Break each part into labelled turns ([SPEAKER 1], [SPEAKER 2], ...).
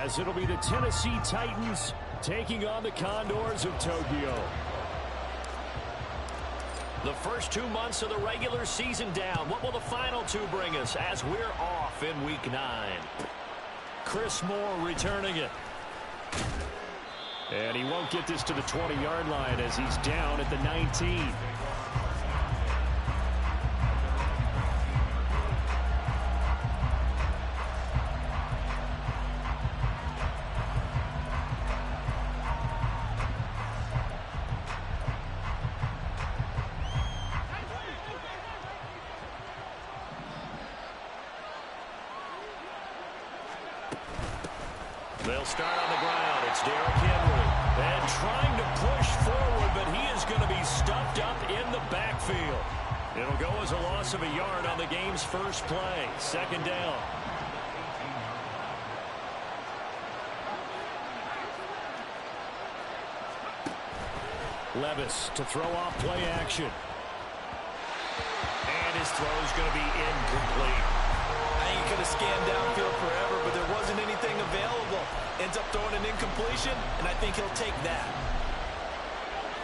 [SPEAKER 1] as it'll be the Tennessee Titans taking on the Condors of Tokyo.
[SPEAKER 2] The first 2 months of the regular season down. What will the final two bring us as we're off in Week 9? Chris Moore returning it.
[SPEAKER 1] And he won't get this to the 20-yard line as he's down at the 19.
[SPEAKER 2] They'll start on the ground. It's Derrick Henry. And trying to push forward, but he is going to be stuffed up in the backfield. It'll go as a loss of a yard on the game's first play. Second down.
[SPEAKER 1] Levis to throw off play action.
[SPEAKER 2] And his throw is going to be incomplete.
[SPEAKER 3] I think he could have scanned downfield forever, but there wasn't anything available. Ends up throwing an incompletion, and I think he'll take that.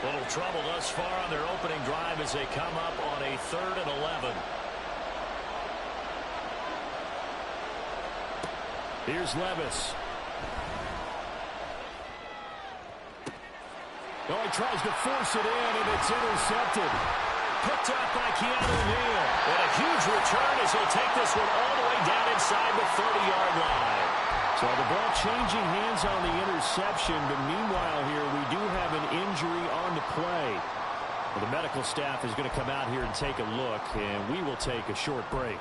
[SPEAKER 2] Little trouble thus far on their opening drive as they come up on a 3rd and 11.
[SPEAKER 1] Here's Levis. Oh, he tries to force it in, and it's intercepted.
[SPEAKER 2] Picked up by Keanu Neal. And a huge return as he'll take this one all the way down inside the 30-yard line.
[SPEAKER 1] So the ball changing hands on the interception, but meanwhile here we do have an injury on the play. Well, the medical staff is going to come out here and take a look, and we will take a short break.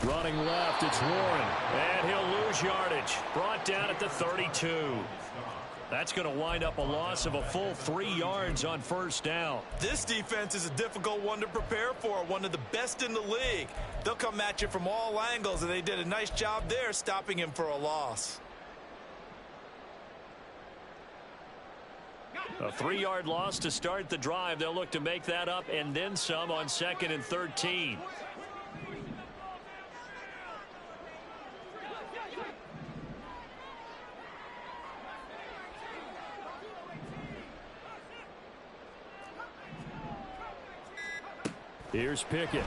[SPEAKER 1] Running left, it's Warren.
[SPEAKER 2] And he'll lose yardage. Brought down at the 32. That's going to wind up a loss of a full 3 yards on first down.
[SPEAKER 3] This defense is a difficult one to prepare for, one of the best in the league. They'll come at you from all angles, and they did a nice job there stopping him for a loss.
[SPEAKER 2] A 3-yard loss to start the drive. They'll look to make that up and then some on 2nd and 13.
[SPEAKER 1] Here's Pickett.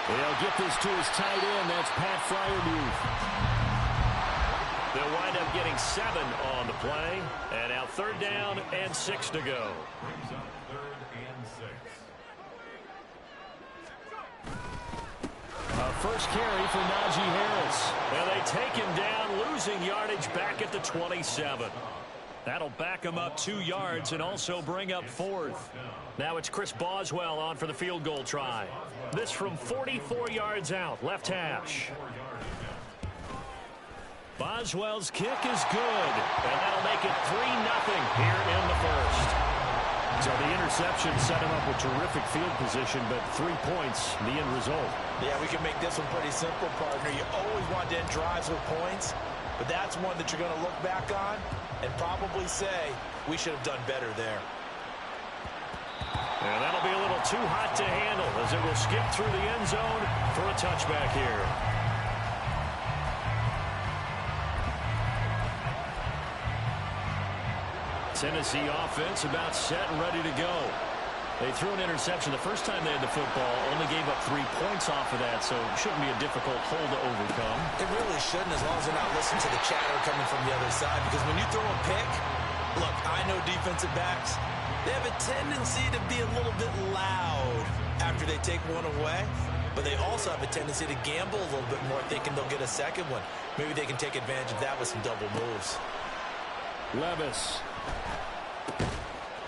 [SPEAKER 1] They'll get this to his tight end. That's Pat Freiermuth.
[SPEAKER 2] They'll wind up getting 7 on the play. And now 3rd down and 6 to go.
[SPEAKER 1] First carry for Najee Harris.
[SPEAKER 2] And they take him down, losing yardage back at the 27. That'll back him up 2 yards and also bring up 4th. Now it's Chris Boswell on for the field goal try. This from 44 yards out, left hash. Boswell's kick is good, and that'll make it 3-0 here in the first.
[SPEAKER 1] So the interception set him up with terrific field position, but 3 points, the end result.
[SPEAKER 3] Yeah, we can make this one pretty simple, partner. You always want to end drives with points, but that's one that you're going to look back on and probably say, we should have done better there.
[SPEAKER 2] And that'll be a little too hot to handle as it will skip through the end zone for a touchback here. Tennessee offense about set and ready to go. They threw an interception the first time they had the football, only gave up 3 points off of that, so it shouldn't be a difficult hole to overcome.
[SPEAKER 3] It really shouldn't, as long as they're not listening to the chatter coming from the other side, because when you throw a pick, look, I know defensive backs, they have a tendency to be a little bit loud after they take one away, but they also have a tendency to gamble a little bit more, thinking they'll get a second one. Maybe they can take advantage of that with some double moves.
[SPEAKER 1] Levis.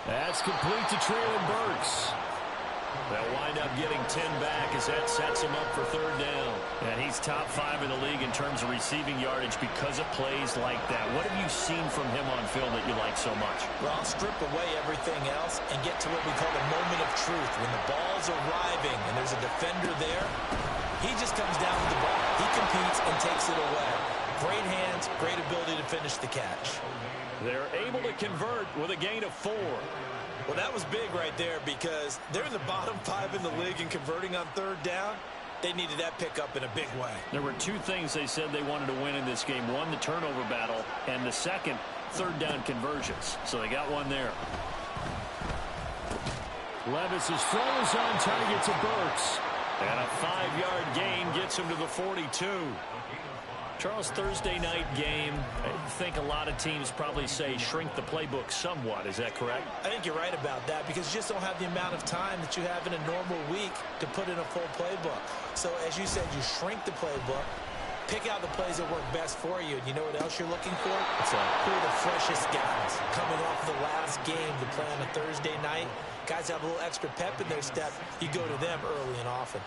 [SPEAKER 1] That's complete to Traylon Burks.
[SPEAKER 2] They'll wind up getting 10 back as that sets him up for third down.
[SPEAKER 1] And he's top 5 in the league in terms of receiving yardage because of plays like that. What have you seen from him on film that you like so much?
[SPEAKER 3] Well, I'll strip away everything else and get to what we call the moment of truth. When the ball's arriving and there's a defender there, he just comes down with the ball. He competes and takes it away. Great hands, great ability to finish the catch.
[SPEAKER 2] They're able to convert with a gain of 4.
[SPEAKER 3] Well, that was big right there because they're in the bottom 5 in the league and converting on third down. They needed that pickup in a big way.
[SPEAKER 1] There were 2 things they said they wanted to win in this game. One, the turnover battle, and the second, third down conversions. So they got one there. Levis's throw is on target to Burks.
[SPEAKER 2] And a 5-yard gain gets him to the 42.
[SPEAKER 1] Charles, Thursday night game, I think a lot of teams probably say shrink the playbook somewhat. Is that correct?
[SPEAKER 3] I think you're right about that because you just don't have the amount of time that you have in a normal week to put in a full playbook. So as you said, you shrink the playbook, pick out the plays that work best for you. And you know what else you're looking for? Who are the freshest guys coming off the last game to play on a Thursday night? Guys have a little extra pep in their step. You go to them early and often.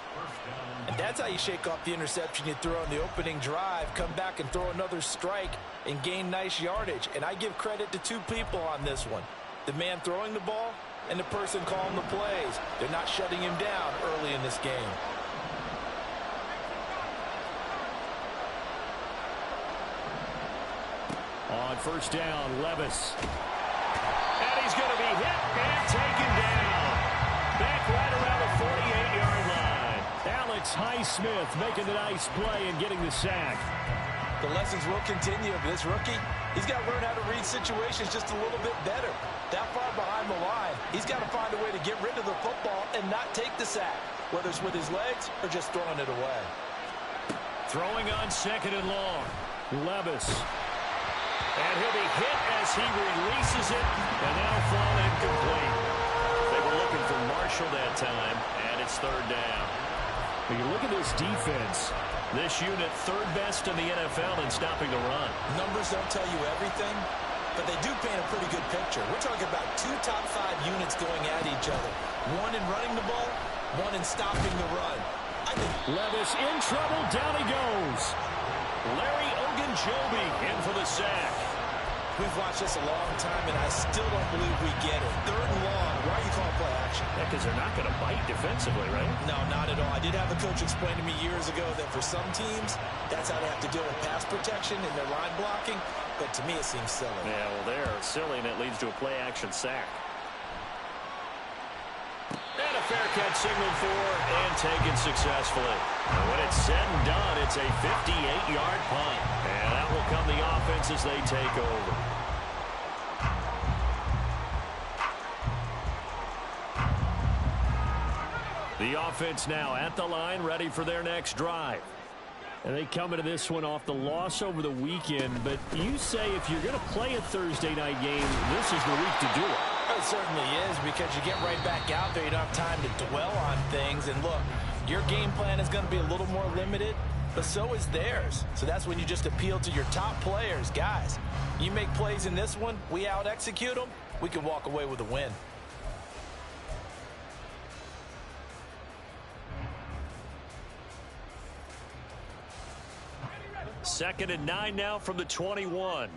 [SPEAKER 3] And that's how you shake off the interception you throw on the opening drive, come back and throw another strike and gain nice yardage. And I give credit to 2 people on this one. The man throwing the ball and the person calling the plays. They're not shutting him down early in this game.
[SPEAKER 1] On first down, Levis.
[SPEAKER 2] And he's going to be hit and taken down. Back right around the 48-yard line.
[SPEAKER 1] Alex Highsmith making a nice play and getting the sack.
[SPEAKER 3] The lessons will continue. This rookie, he's got to learn how to read situations just a little bit better. That far behind the line, he's got to find a way to get rid of the football and not take the sack, whether it's with his legs or just throwing it away.
[SPEAKER 2] Throwing on second and long.
[SPEAKER 1] Levis.
[SPEAKER 2] And he'll be hit as he releases it, and that'll fall incomplete. They were looking for Marshall that time, and it's third down.
[SPEAKER 1] When you look at this defense,
[SPEAKER 2] this unit third best in the NFL in stopping the run.
[SPEAKER 3] Numbers don't tell you everything, but they do paint a pretty good picture. We're talking about 2 top 5 units going at each other. One in running the ball, one in stopping the run. I think
[SPEAKER 1] Levis in trouble, down he goes.
[SPEAKER 2] Larry Ogunjobi in for the sack.
[SPEAKER 3] We've watched this a long time, and I still don't believe we get it. Third and long. Why are you calling play action?
[SPEAKER 2] Yeah, because they're not going to bite defensively, right?
[SPEAKER 3] No, not at all. I did have a coach explain to me years ago that for some teams, that's how they have to deal with pass protection and their line blocking. But to me, it seems silly.
[SPEAKER 2] Yeah, well, they're silly, and it leads to a play-action sack. And a fair catch signaled for and taken successfully. And when it's said and done, it's a 58-yard punt. And that will come the offense as they take over. The offense now at the line, ready for their next drive.
[SPEAKER 1] And they come into this one off the loss over the weekend. But you say if you're going to play a Thursday night game, this is the week to do it.
[SPEAKER 3] It certainly is, because you get right back out there. You don't have time to dwell on things. And look, your game plan is going to be a little more limited, but so is theirs. So that's when you just appeal to your top players. Guys, you make plays in this one, we out-execute them, we can walk away with a win.
[SPEAKER 2] Second and 9 now from the 21.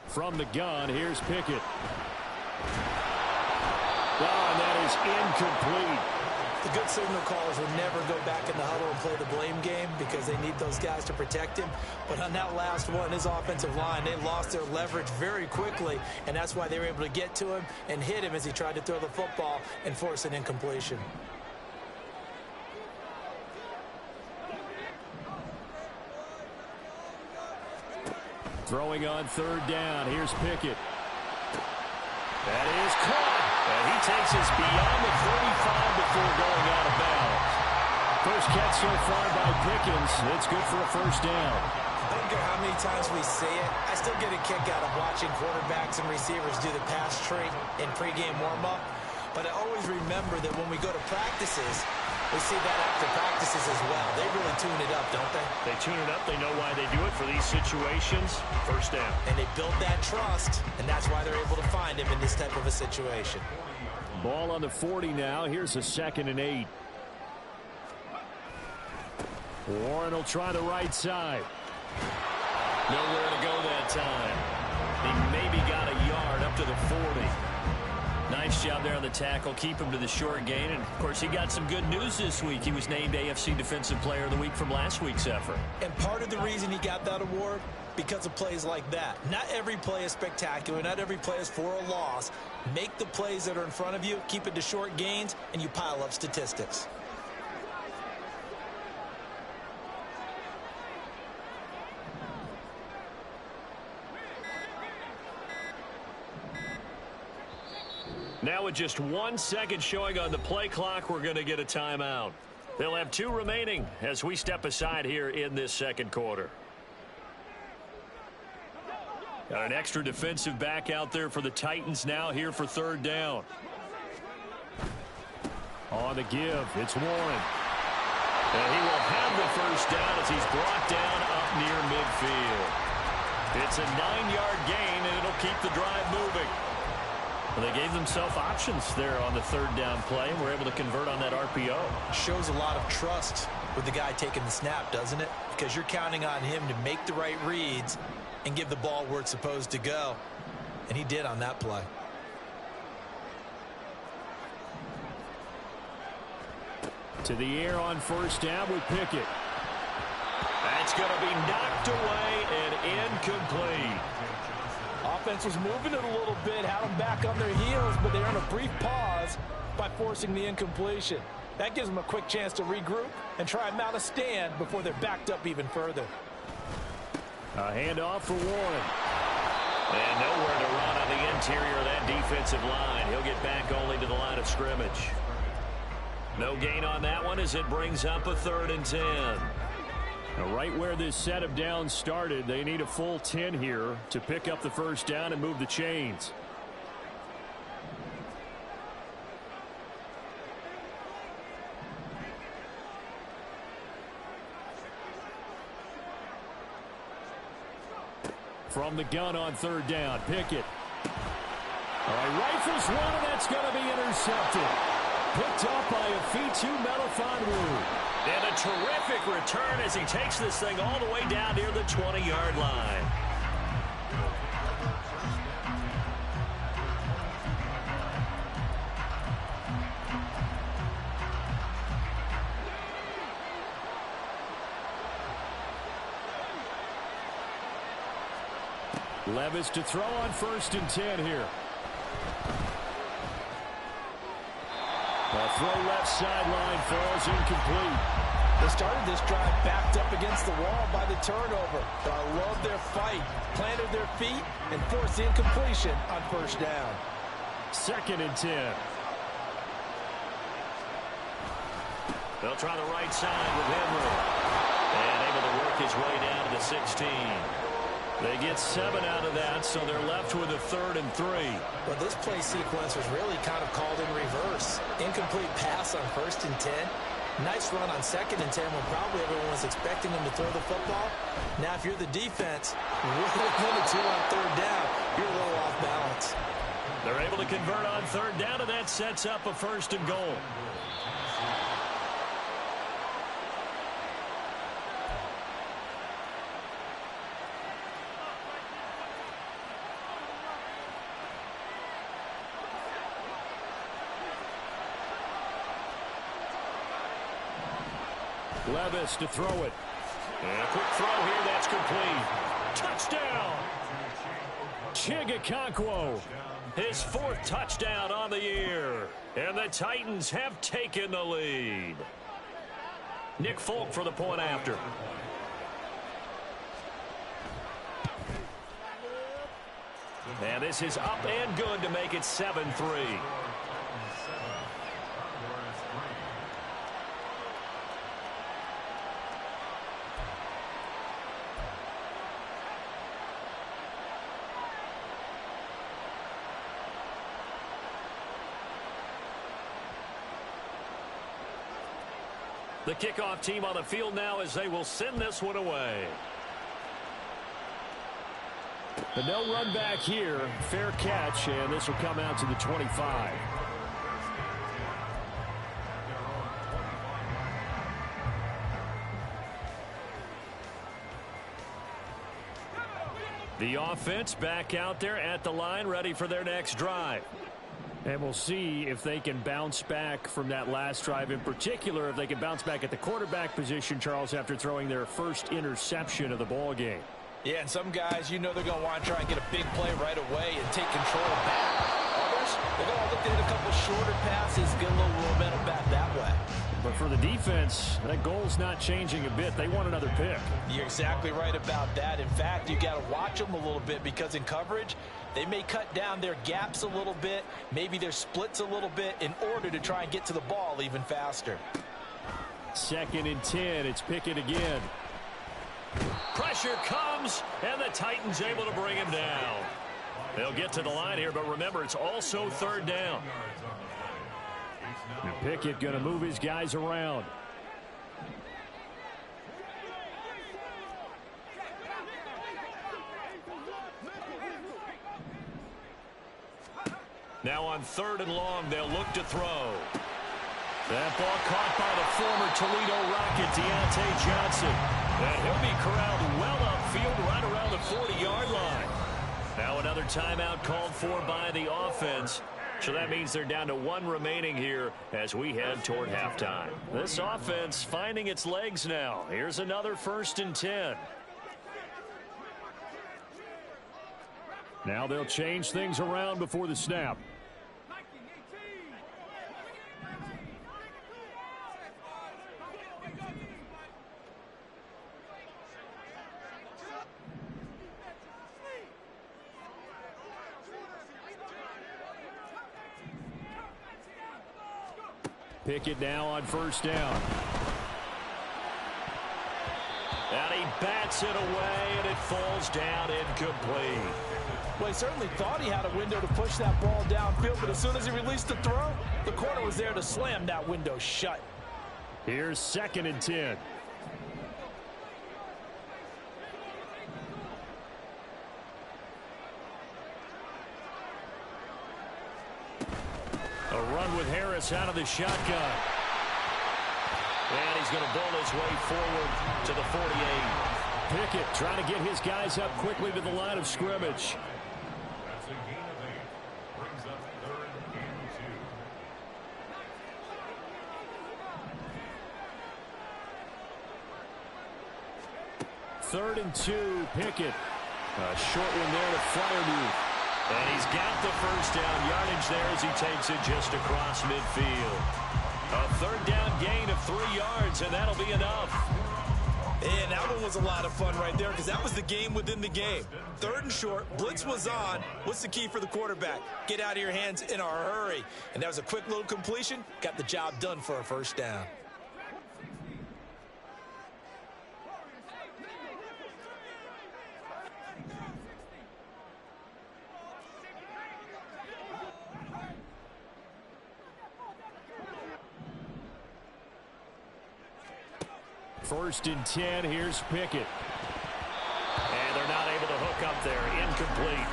[SPEAKER 1] From the gun, here's Pickett. Oh, and that is incomplete.
[SPEAKER 3] The good signal callers will never go back in the huddle and play the blame game because they need those guys to protect him. But on that last one, his offensive line, they lost their leverage very quickly, and that's why they were able to get to him and hit him as he tried to throw the football and force an incompletion.
[SPEAKER 1] Throwing on third down, here's Pickett.
[SPEAKER 2] That is caught. And he takes us beyond the 35 before going out of bounds.
[SPEAKER 1] First catch so far by Pickens. It's good for a first down.
[SPEAKER 3] I don't care how many times we say it, I still get a kick out of watching quarterbacks and receivers do the pass tree in pregame warm-up. But I always remember that when we go to practices, we see that after practices as well. They really tune it up, don't they?
[SPEAKER 2] They tune it up. They know why they do it for these situations. First down.
[SPEAKER 3] And they build that trust, and that's why they're able to find him in this type of a situation.
[SPEAKER 1] Ball on the 40 now. Here's a 2nd and 8. Warren will try the right side.
[SPEAKER 2] Nowhere to go that time. He maybe got a yard up to the 40. Nice job there on the tackle. Keep him to the short gain. And, of course, he got some good news this week. He was named AFC Defensive Player of the Week from last week's effort.
[SPEAKER 3] And part of the reason he got that award, because of plays like that. Not every play is spectacular. Not every play is for a loss. Make the plays that are in front of you, keep it to short gains, and you pile up statistics.
[SPEAKER 2] Now with just 1 second showing on the play clock, we're going to get a timeout. They'll have 2 remaining as we step aside here in this second quarter. Got an extra defensive back out there for the Titans now here for 3rd down.
[SPEAKER 1] On the give, it's Warren.
[SPEAKER 2] And he will have the first down as he's brought down up near midfield. It's a 9-yard gain, and it'll keep the drive moving. Well, they gave themselves options there on the 3rd down play, and were able to convert on that RPO.
[SPEAKER 3] Shows a lot of trust with the guy taking the snap, doesn't it? Because you're counting on him to make the right reads and give the ball where it's supposed to go. And he did on that play.
[SPEAKER 1] To the air on 1st down with Pickett.
[SPEAKER 2] That's going to be knocked away and incomplete.
[SPEAKER 4] Offense was moving it a little bit, had them back on their heels, but they're on a brief pause by forcing the incompletion. That gives them a quick chance to regroup and try and mount a stand before they're backed up even further.
[SPEAKER 1] A handoff for Warren.
[SPEAKER 2] And nowhere to run on the interior of that defensive line. He'll get back only to the line of scrimmage. No gain on that one as it brings up a 3rd and 10.
[SPEAKER 1] Now, right where this set of downs started, they need a full 10 here to pick up the first down and move the chains. From the gun on 3rd down, Pickett. All right, rifles one, and that's going to be intercepted. Picked up by a Fitu Melifonwu.
[SPEAKER 2] And a terrific return as he takes this thing all the way down near the 20-yard line.
[SPEAKER 1] Levis to throw on 1st and 10 here. A throw left sideline falls incomplete.
[SPEAKER 4] They started this drive backed up against the wall by the turnover. But I love their fight, planted their feet, and forced the incompletion on 1st down.
[SPEAKER 1] 2nd and 10.
[SPEAKER 2] They'll try the right side with Henry. And able to work his way down to the 16. They get 7 out of that, so they're left with a 3rd and 3.
[SPEAKER 3] Well, this play sequence was really kind of called in reverse. Incomplete pass on 1st and 10. Nice run on 2nd and 10 when probably everyone was expecting him to throw the football. Now, if you're the defense, really limited on 3rd down, you're a little off balance.
[SPEAKER 2] They're able to convert on 3rd down, and that sets up a 1st and goal.
[SPEAKER 1] Levis to throw it.
[SPEAKER 2] And a quick throw here, that's complete. Touchdown!
[SPEAKER 1] Chigakonkwo.
[SPEAKER 2] His 4th touchdown on the year. And the Titans have taken the lead. Nick Folk for the point after. And this is up and good to make it 7-3. The kickoff team on the field now as they will send this one away.
[SPEAKER 1] But no run back here. Fair catch, and this will come out to the 25.
[SPEAKER 2] The offense back out there at the line, ready for their next drive.
[SPEAKER 1] And we'll see if they can bounce back from that last drive. In particular, if they can bounce back at the quarterback position, Charles, after throwing their first interception of the ball game.
[SPEAKER 4] Yeah, and some guys, you know they're going to want to try and get a big play right away and take control back. Others, they're going to look at a couple shorter passes, get a little momentum back that way.
[SPEAKER 1] But for the defense, that goal's not changing a bit. They want another pick.
[SPEAKER 4] You're exactly right about that. In fact, you got to watch them a little bit because in coverage, they may cut down their gaps a little bit, maybe their splits a little bit in order to try and get to the ball even faster.
[SPEAKER 1] 2nd and 10. It's Pickett again.
[SPEAKER 2] Pressure comes, and the Titans able to bring him down. They'll get to the line here, but remember, it's also 3rd down.
[SPEAKER 1] And Pickett going to move his guys around.
[SPEAKER 2] Now on 3rd and long, they'll look to throw. That ball caught by the former Toledo Rocket, Deontay Johnson. And he'll be corralled well upfield right around the 40-yard line. Now another timeout called for by the offense. So that means they're down to 1 remaining here as we head toward halftime. This offense finding its legs now. Here's another 1st and 10.
[SPEAKER 1] Now they'll change things around before the snap. Pickett now on 1st down.
[SPEAKER 2] And he bats it away, and it falls down incomplete.
[SPEAKER 4] Well, he certainly thought he had a window to push that ball downfield, but as soon as he released the throw, the corner was there to slam that window shut.
[SPEAKER 1] Here's 2nd and 10.
[SPEAKER 2] A run with Harris out of the shotgun. And he's going to bull his way forward to the 48.
[SPEAKER 1] Pickett trying to get his guys up quickly to the line of scrimmage. Third and 2, Pickett. A short one there to Freiermuth.
[SPEAKER 2] And he's got the 1st down yardage there as he takes it just across midfield. A 3rd down gain of 3 yards, and that'll be enough.
[SPEAKER 3] And that one was a lot of fun right there because that was the game within the game. 3rd and short, blitz was on. What's the key for the quarterback? Get out of your hands in a hurry. And that was a quick little completion. Got the job done for a 1st down.
[SPEAKER 1] First and 10, here's Pickett.
[SPEAKER 2] And they're not able to hook up there. Incomplete.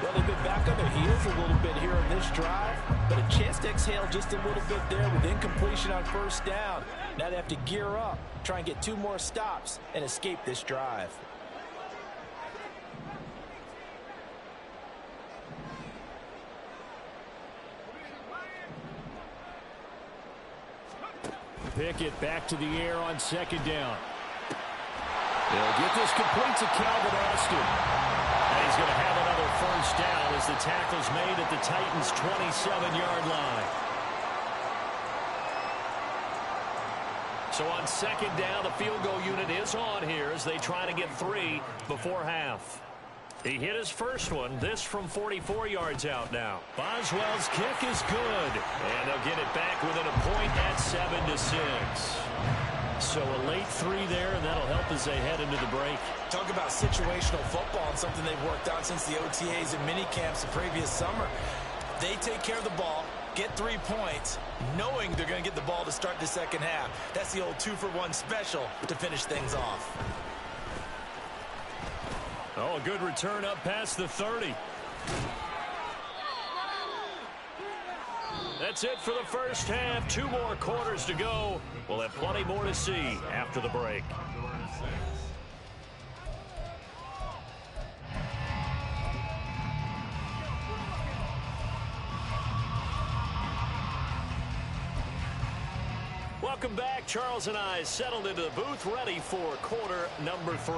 [SPEAKER 4] Well, they've been back on their heels a little bit here on this drive, but a chance to exhale just a little bit there with incompletion on 1st down. Now they have to gear up, try and get 2 more stops, and escape this drive.
[SPEAKER 1] Pickett back to the air on 2nd down. They'll get this complete to Calvin Austin.
[SPEAKER 2] And he's going to have another 1st down as the tackle's made at the Titans' 27-yard line. So on 2nd down, the field goal unit is on here as they try to get 3 before half. He hit his first one, this from 44 yards out now. Boswell's kick is good, and they'll get it back within a point at 7-6. So a late 3 there, and that'll help as they head into the break.
[SPEAKER 3] Talk about situational football and something they've worked on since the OTAs and mini camps the previous summer. They take care of the ball, get 3 points, knowing they're going to get the ball to start the second half. That's the old 2-for-1 special to finish things off.
[SPEAKER 2] Oh, a good return up past the 30. That's it for the first half. 2 more quarters to go. We'll have plenty more to see after the break. Welcome back. Charles and I settled into the booth, ready for quarter number 3.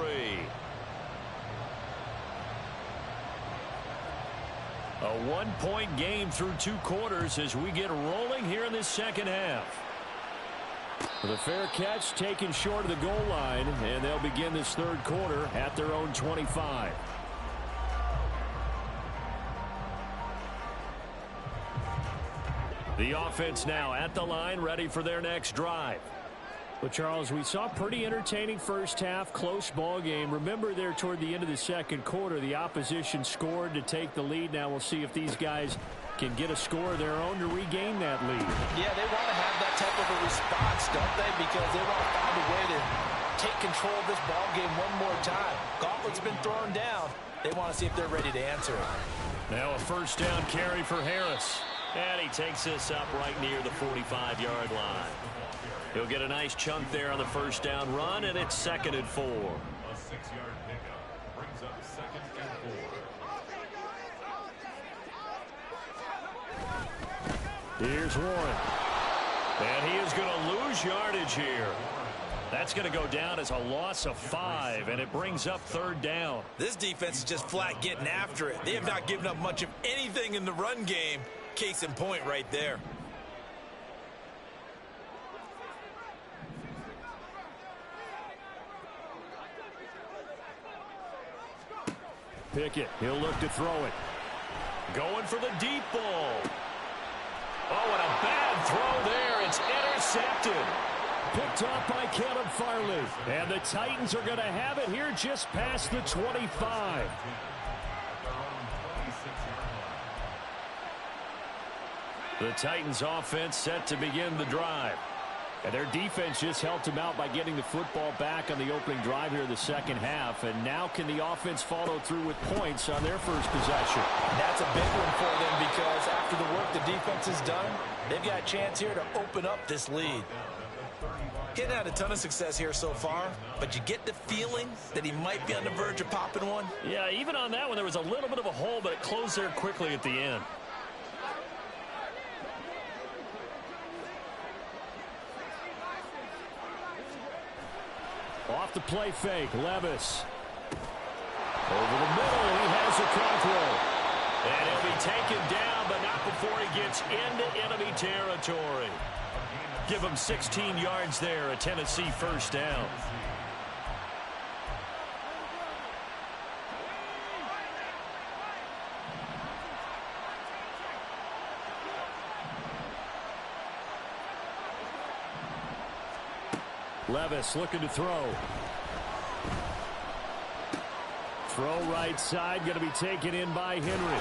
[SPEAKER 2] A 1-point game through 2 quarters as we get rolling here in this second half.
[SPEAKER 1] The fair catch taken short of the goal line, and they'll begin this third quarter at their own 25.
[SPEAKER 2] The offense now at the line, ready for their next drive.
[SPEAKER 1] But, Charles, we saw a pretty entertaining first half, close ball game. Remember there toward the end of the second quarter, the opposition scored to take the lead. Now we'll see if these guys can get a score of their own to regain that lead.
[SPEAKER 4] Yeah, they want to have that type of a response, don't they? Because they want to find a way to take control of this ball game one more time. Gauntlet's been thrown down. They want to see if they're ready to answer it.
[SPEAKER 2] Now a first down carry for Harris. And he takes this up right near the 45-yard line. He'll get a nice chunk there on the first down run, and it's 2nd and 4.
[SPEAKER 5] A 6-yard pickup brings up 2nd and 4.
[SPEAKER 2] Here's Warren. And he is going to lose yardage here. That's going to go down as a loss of 5, and it brings up 3rd down.
[SPEAKER 3] This defense is just flat getting after it. They have not given up much of anything in the run game. Case in point right there.
[SPEAKER 1] Pickett, he'll look to throw it.
[SPEAKER 2] Going for the deep ball. Oh, and a bad throw there. It's intercepted.
[SPEAKER 1] Picked off by Caleb Farley. And the Titans are going to have it here just past the 25.
[SPEAKER 2] The Titans offense set to begin the drive.
[SPEAKER 1] And their defense just helped them out by getting the football back on the opening drive here in the second half. And now can the offense follow through with points on their first possession?
[SPEAKER 4] That's a big one for them because after the work the defense has done, they've got a chance here to open up this lead.
[SPEAKER 3] He hadn't had a ton of success here so far, but you get the feeling that he might be on the verge of popping one.
[SPEAKER 2] Yeah, even on that one, there was a little bit of a hole, but it closed there quickly at the end.
[SPEAKER 1] Off the play fake, Levis. Over the middle, he has a control.
[SPEAKER 2] And he'll be taken down, but not before he gets into enemy territory. Give him 16 yards there, a Tennessee first down.
[SPEAKER 1] Levis looking to throw. Throw right side, going to be taken in by Henry.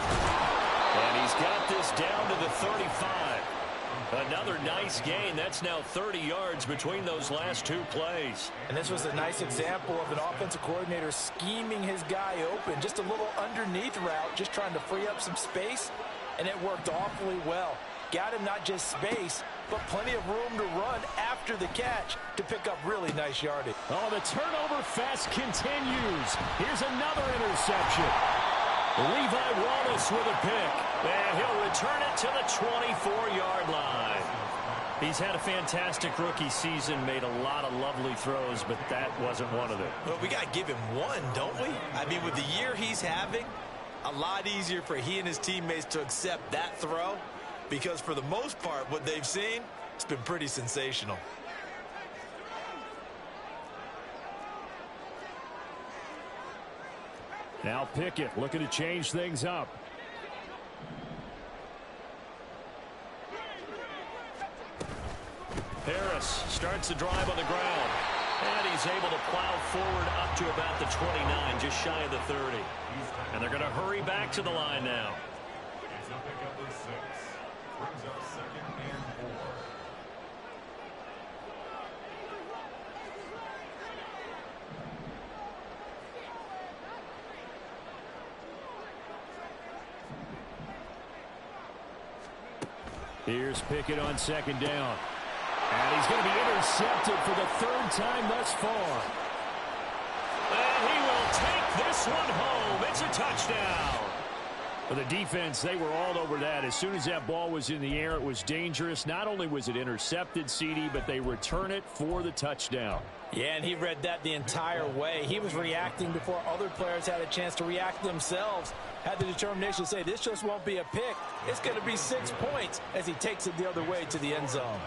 [SPEAKER 2] And he's got this down to the 35. Another nice gain. That's now 30 yards between those last 2 plays.
[SPEAKER 4] And this was a nice example of an offensive coordinator scheming his guy open. Just a little underneath route, just trying to free up some space, and it worked awfully well. Got him not just space, but plenty of room to run after the catch to pick up really nice yardage.
[SPEAKER 1] Oh, the turnover fest continues. Here's another interception.
[SPEAKER 2] Levi Wallace with a pick. And he'll return it to the 24-yard line. He's had a fantastic rookie season, made a lot of lovely throws, but that wasn't one of them.
[SPEAKER 3] Well, we got to give him one, don't we? I mean, with the year he's having, a lot easier for he and his teammates to accept that throw, because for the most part, what they've seen, it's been pretty sensational.
[SPEAKER 1] Now Pickett looking to change things up.
[SPEAKER 2] Harris starts the drive on the ground. And he's able to plow forward up to about the 29, just shy of the 30. And they're going to hurry back to the line now.
[SPEAKER 5] Brings up 2nd and 4.
[SPEAKER 1] Here's Pickett on 2nd down. And he's going to be intercepted for the 3rd time thus far.
[SPEAKER 2] And he will take this one home. It's a touchdown.
[SPEAKER 1] For the defense, they were all over that. As soon as that ball was in the air, it was dangerous. Not only was it intercepted, CD, but they return it for the touchdown.
[SPEAKER 4] Yeah, and he read that the entire way. He was reacting before other players had a chance to react themselves. Had the determination to say, this just won't be a pick. It's going to be 6 points as he takes it the other way to the end zone.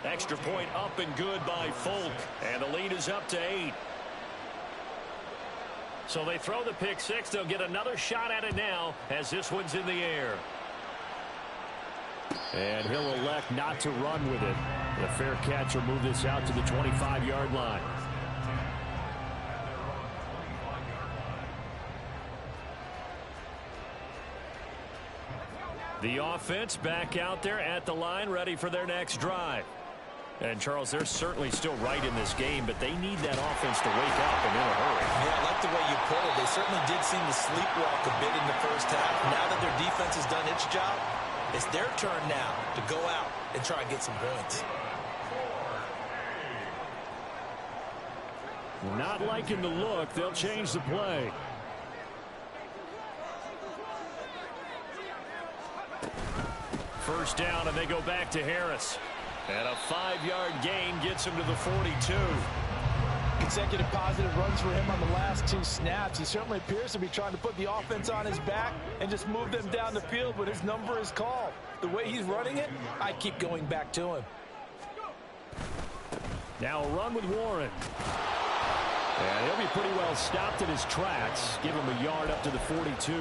[SPEAKER 2] Extra point up and good by Folk. And the lead is up to 8. So they throw the pick 6. They'll get another shot at it now as this one's in the air.
[SPEAKER 1] And he'll elect not to run with it. The fair catch will move this out to the 25-yard line.
[SPEAKER 2] The offense back out there at the line, ready for their next drive. And, Charles, they're certainly still right in this game, but they need that offense to wake up and in a hurry.
[SPEAKER 3] Yeah, I like the way you put it. They certainly did seem to sleepwalk a bit in the first half. Now that their defense has done its job, it's their turn now to go out and try and get some points.
[SPEAKER 1] Not liking the look. They'll change the play.
[SPEAKER 2] First down, and they go back to Harris. And a 5-yard gain gets him to the 42.
[SPEAKER 4] Consecutive positive runs for him on the last 2 snaps. He certainly appears to be trying to put the offense on his back and just move them down the field, but his number is called. The way he's running it, I keep going back to him.
[SPEAKER 1] Now a run with Warren. And he'll be pretty well stopped in his tracks. Give him a yard up to the 42.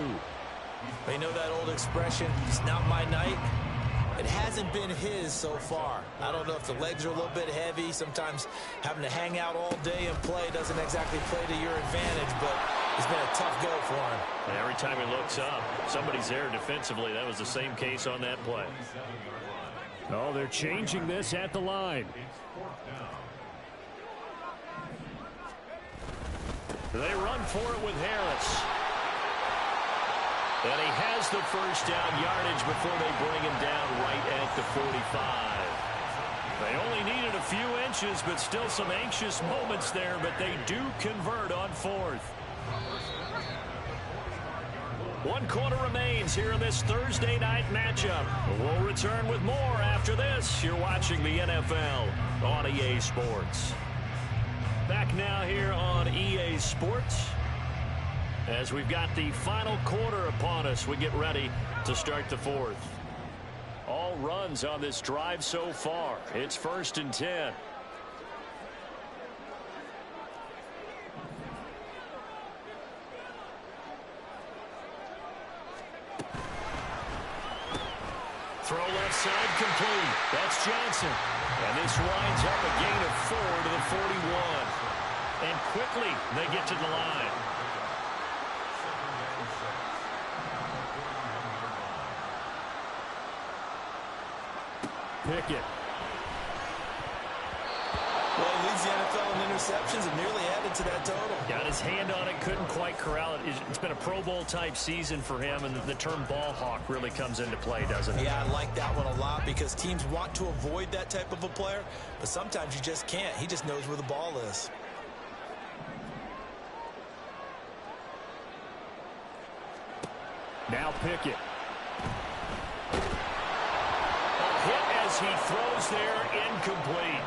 [SPEAKER 3] They know that old expression, it's not my night. It hasn't been his so far. I don't know if the legs are a little bit heavy. Sometimes having to hang out all day and play doesn't exactly play to your advantage, but it's been a tough go for him.
[SPEAKER 2] And every time he looks up, somebody's there defensively. That was the same case on that play.
[SPEAKER 1] Oh, they're changing this at the line.
[SPEAKER 2] They run for it with Harris. And he has the first down yardage before they bring him down right at the 45. They only needed a few inches, but still some anxious moments there, but they do convert on 4th. 1 quarter remains here in this Thursday night matchup. We'll return with more after this. You're watching the NFL on EA Sports. Back now here on EA Sports. As we've got the final quarter upon us, we get ready to start the 4th. All runs on this drive so far. It's 1st and 10. Throw left side complete. That's Johnson. And this winds up a gain of 4 to the 41. And quickly they get to the line.
[SPEAKER 1] Pickett.
[SPEAKER 3] Well, he leads the NFL in interceptions and nearly added to that total.
[SPEAKER 2] Got his hand on it, couldn't quite corral it. It's been a Pro Bowl type season for him, and the term ball hawk really comes into play, doesn't it?
[SPEAKER 3] Yeah, I like that one a lot because teams want to avoid that type of a player, but sometimes you just can't. He just knows where the ball is.
[SPEAKER 1] Now Pickett.
[SPEAKER 2] He throws there, incomplete.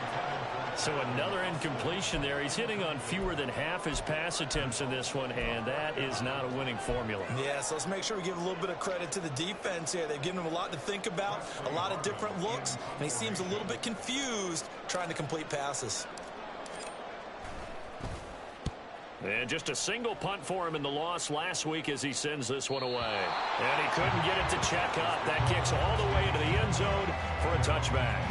[SPEAKER 2] So another incompletion there. He's hitting on fewer than half his pass attempts in this one, and that is not a winning formula.
[SPEAKER 3] Yeah, so let's make sure we give a little bit of credit to the defense here. They've given him a lot to think about, a lot of different looks, and he seems a little bit confused trying to complete passes.
[SPEAKER 2] And just a single punt for him in the loss last week as he sends this one away. And he couldn't get it to check up. That kicks all the way into the end zone for a touchback.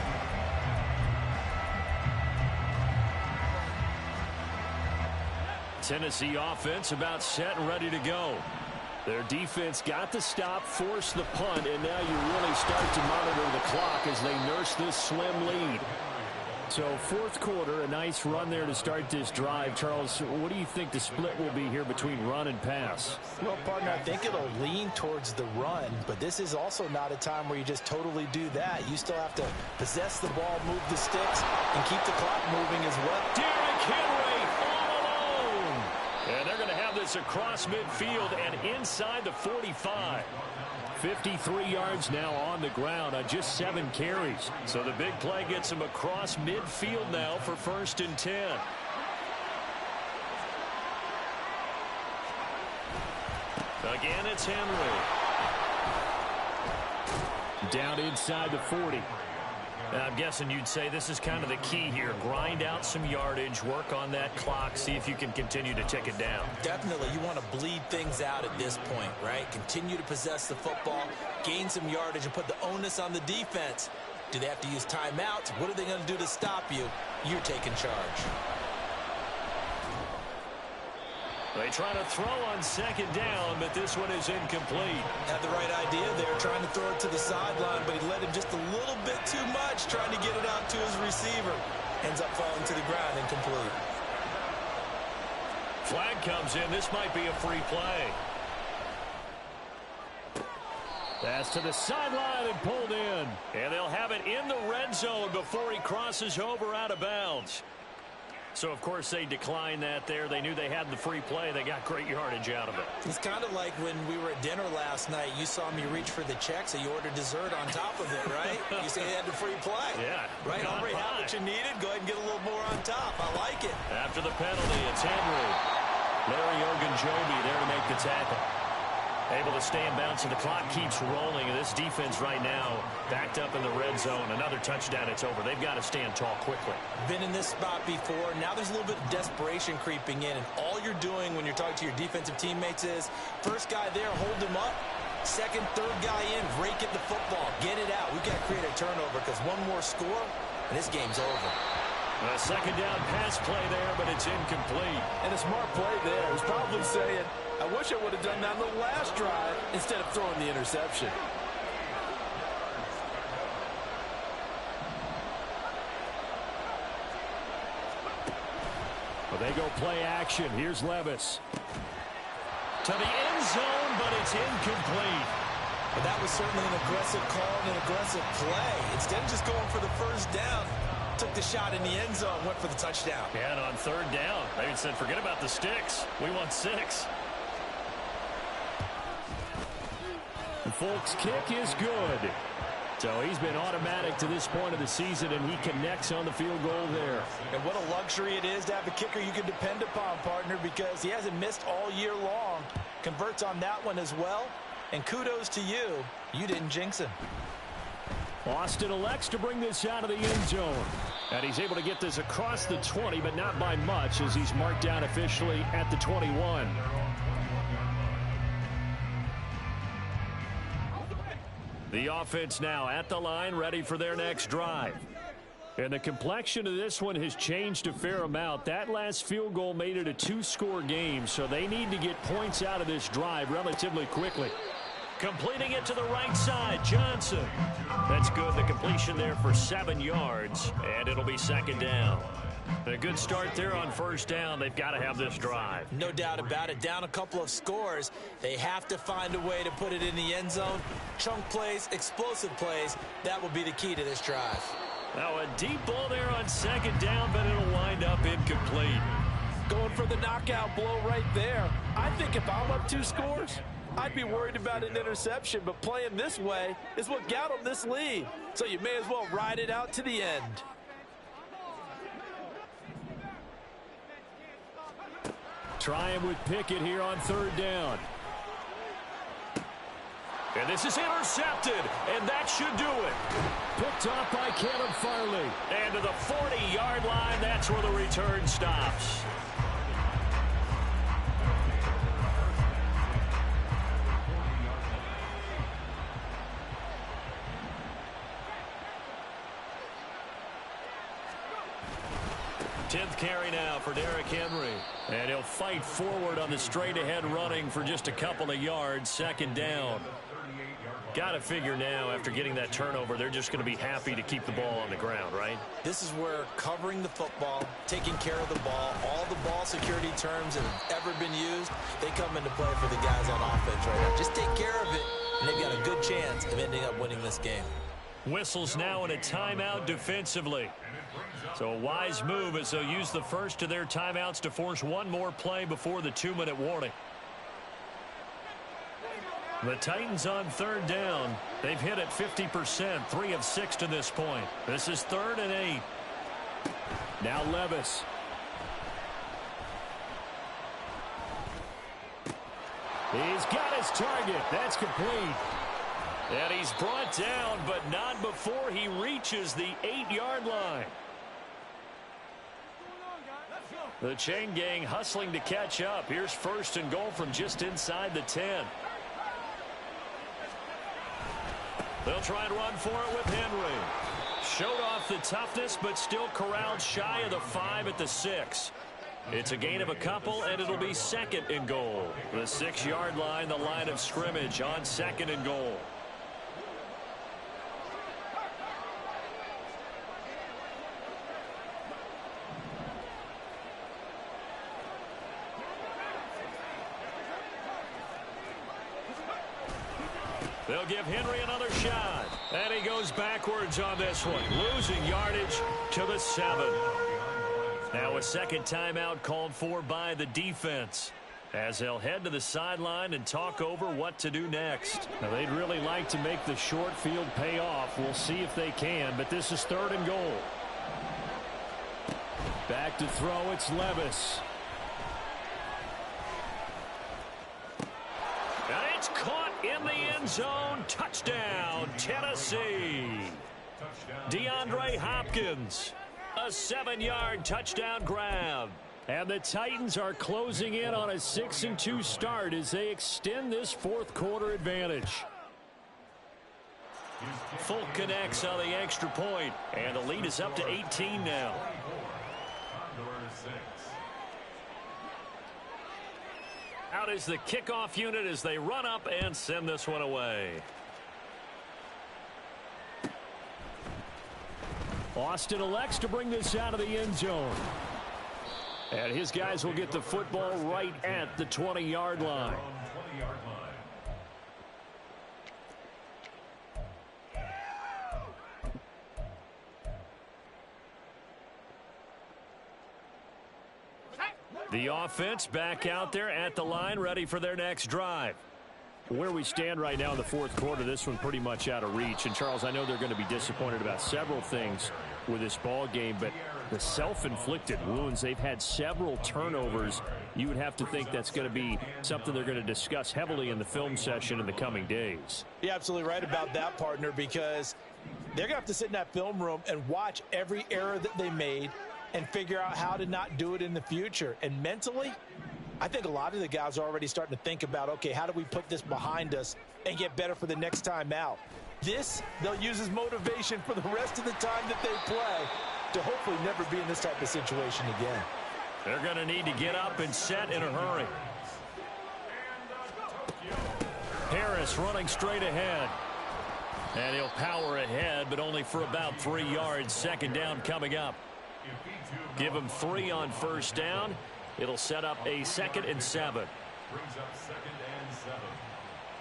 [SPEAKER 2] Tennessee offense about set and ready to go.
[SPEAKER 1] Their defense got the stop, forced the punt, and now you really start to monitor the clock as they nurse this slim lead. So fourth quarter, a nice run there to start this drive. Charles, what do you think the split will be here between run and pass?
[SPEAKER 4] Well, partner, I think it'll lean towards the run, but this is also not a time where you just totally do that. You still have to possess the ball, move the sticks, and keep the clock moving as well.
[SPEAKER 2] Derrick Henry all alone. And they're going to have this across midfield and inside the 45.
[SPEAKER 1] 53 yards now on the ground on just 7 carries.
[SPEAKER 2] So the big play gets him across midfield now for 1st and 10. Again, it's Henry.
[SPEAKER 1] Down inside the 40.
[SPEAKER 2] I'm guessing you'd say this is kind of the key here. Grind out some yardage, work on that clock, see if you can continue to tick it down.
[SPEAKER 3] Definitely, you want to bleed things out at this point, right? Continue to possess the football, gain some yardage, and put the onus on the defense. Do they have to use timeouts? What are they going to do to stop you? You're taking charge.
[SPEAKER 2] They try to throw on 2nd down, but this one is incomplete.
[SPEAKER 3] Had the right idea there, trying to throw it to the sideline, but he let him just a little bit too much, trying to get it out to his receiver. Ends up falling to the ground, incomplete.
[SPEAKER 2] Flag comes in. This might be a free play.
[SPEAKER 1] Pass to the sideline and pulled in.
[SPEAKER 2] And they'll have it in the red zone before he crosses over out of bounds. So, of course, they declined that there. They knew they had the free play. They got great yardage out of it.
[SPEAKER 3] It's kind of like when we were at dinner last night. You saw me reach for the check, so you ordered dessert on top of it, right? You said you had the free play.
[SPEAKER 2] Yeah.
[SPEAKER 3] Right? Already had what you needed. Go ahead and get a little more on top. I like it.
[SPEAKER 2] After the penalty, it's Henry.
[SPEAKER 1] Larry Ogunjobi there to make the tackle.
[SPEAKER 2] Able to stay in bounds, and the clock keeps rolling. And this defense right now backed up in the red zone. Another touchdown, it's over. They've got to stand tall quickly.
[SPEAKER 3] Been in this spot before. Now there's a little bit of desperation creeping in. And all you're doing when you're talking to your defensive teammates is, first guy there, hold him up. Second, third guy in, rake at the football. Get it out. We've got to create a turnover because one more score, and this game's over.
[SPEAKER 2] A 2nd down pass play there, but it's incomplete.
[SPEAKER 4] And a smart play there. He's probably saying, I wish I would have done that on the last drive instead of throwing the interception.
[SPEAKER 1] Well, they go play action. Here's Levis.
[SPEAKER 2] To the end zone, but it's incomplete.
[SPEAKER 3] But that was certainly an aggressive call and an aggressive play. Instead of just going for the first down, took the shot in the end zone, went for the touchdown.
[SPEAKER 2] And on 3rd down, they said, forget about the sticks. We want 6.
[SPEAKER 1] The Folks' kick is good. So he's been automatic to this point of the season, and he connects on the field goal there.
[SPEAKER 4] And what a luxury it is to have a kicker you can depend upon, partner, because he hasn't missed all year long. Converts on that one as well. And kudos to you. You didn't jinx him.
[SPEAKER 1] Austin elects to bring this out of the end zone. And he's able to get this across the 20, but not by much, as he's marked down officially at the 21. The offense now at the line, ready for their next drive. And the complexion of this one has changed a fair amount. That last field goal made it a 2-score game, so they need to get points out of this drive relatively quickly.
[SPEAKER 2] Completing it to the right side, Johnson. That's good. The completion there for 7 yards, and it'll be 2nd down. A good start there on 1st down. They've got to have this drive.
[SPEAKER 3] No doubt about it. Down a couple of scores. They have to find a way to put it in the end zone. Chunk plays, explosive plays. That will be the key to this drive.
[SPEAKER 2] Now a deep ball there on 2nd down, but it'll wind up incomplete.
[SPEAKER 4] Going for the knockout blow right there. I think if I'm up 2 scores, I'd be worried about an interception, but playing this way is what got them this lead. So you may as well ride it out to the end.
[SPEAKER 1] Trying with Pickett here on 3rd down.
[SPEAKER 2] And this is intercepted, and that should do it.
[SPEAKER 1] Picked off by Caleb Farley.
[SPEAKER 2] And to the 40-yard line, that's where the return stops. 10th carry now for Derrick Henry. And he'll fight forward on the straight-ahead running for just a couple of yards. Second down. Got to figure now, after getting that turnover, they're just going to be happy to keep the ball on the ground, right?
[SPEAKER 3] This is where covering the football, taking care of the ball, all the ball security terms that have ever been used, they come into play for the guys on offense right now. Just take care of it, and they've got a good chance of ending up winning this game.
[SPEAKER 2] Whistles now in a timeout defensively. So a wise move as they'll use the first of their timeouts to force one more play before the 2-minute warning. The Titans on third down. They've hit it 50%, 3 of 6 to this point. This is 3rd and 8.
[SPEAKER 1] Now Levis. He's got his target. That's complete.
[SPEAKER 2] And he's brought down, but not before he reaches the 8-yard line. The chain gang hustling to catch up. Here's 1st and goal from just inside the 10. They'll try and run for it with Henry. Showed off the toughness, but still corralled shy of the 5 at the 6. It's a gain of a couple, and it'll be 2nd and goal. The 6-yard line, the line of scrimmage on 2nd and goal. They'll give Henry another shot. And he goes backwards on this one, losing yardage to the 7. Now a second timeout called for by the defense, as they'll head to the sideline and talk over what to do next.
[SPEAKER 1] Now they'd really like to make the short field pay off. We'll see if they can, but this is 3rd and goal. Back to throw, it's Levis.
[SPEAKER 2] And it's caught in the end zone. Touchdown, Tennessee. DeAndre Hopkins. A 7-yard touchdown grab.
[SPEAKER 1] And the Titans are closing in on a 6-2 start as they extend this 4th quarter advantage.
[SPEAKER 2] Folk connects on the extra point, and the lead is up to 18 now. Out is the kickoff unit as they run up and send this one away.
[SPEAKER 1] Austin elects to bring this out of the end zone. And his guys will get the football right at the 20-yard line.
[SPEAKER 2] The offense back out there at the line, ready for their next drive.
[SPEAKER 1] Where we stand right now in the 4th quarter, this one pretty much out of reach. And, Charles, I know they're going to be disappointed about several things with this ball game, but the self-inflicted wounds, they've had several turnovers. You would have to think that's going to be something they're going to discuss heavily in the film session in the coming days.
[SPEAKER 4] You're absolutely right about that, partner, because they're going to have to sit in that film room and watch every error that they made and figure out how to not do it in the future. And mentally, I think a lot of the guys are already starting to think about, okay, how do we put this behind us and get better for the next time out? This, they'll use as motivation for the rest of the time that they play to hopefully never be in this type of situation again.
[SPEAKER 2] They're going to need to get up and set in a hurry. Harris running straight ahead. And he'll power ahead, but only for about 3 yards. 2nd down coming up. Give him 3 on 1st down. It'll set up a 2nd and 7.
[SPEAKER 5] Brings up 2nd and 7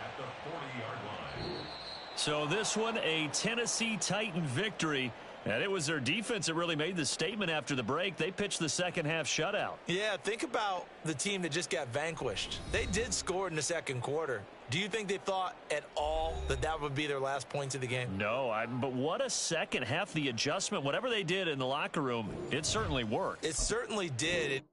[SPEAKER 5] at the 40-yard line.
[SPEAKER 2] So this one, a Tennessee Titan victory. And it was their defense that really made the statement after the break. They pitched the second half shutout.
[SPEAKER 3] Yeah, think about the team that just got vanquished. They did score in the 2nd quarter. Do you think they thought at all that that would be their last points of the game?
[SPEAKER 2] No, but what a second half. The adjustment, whatever they did in the locker room, it certainly worked.
[SPEAKER 3] It certainly did.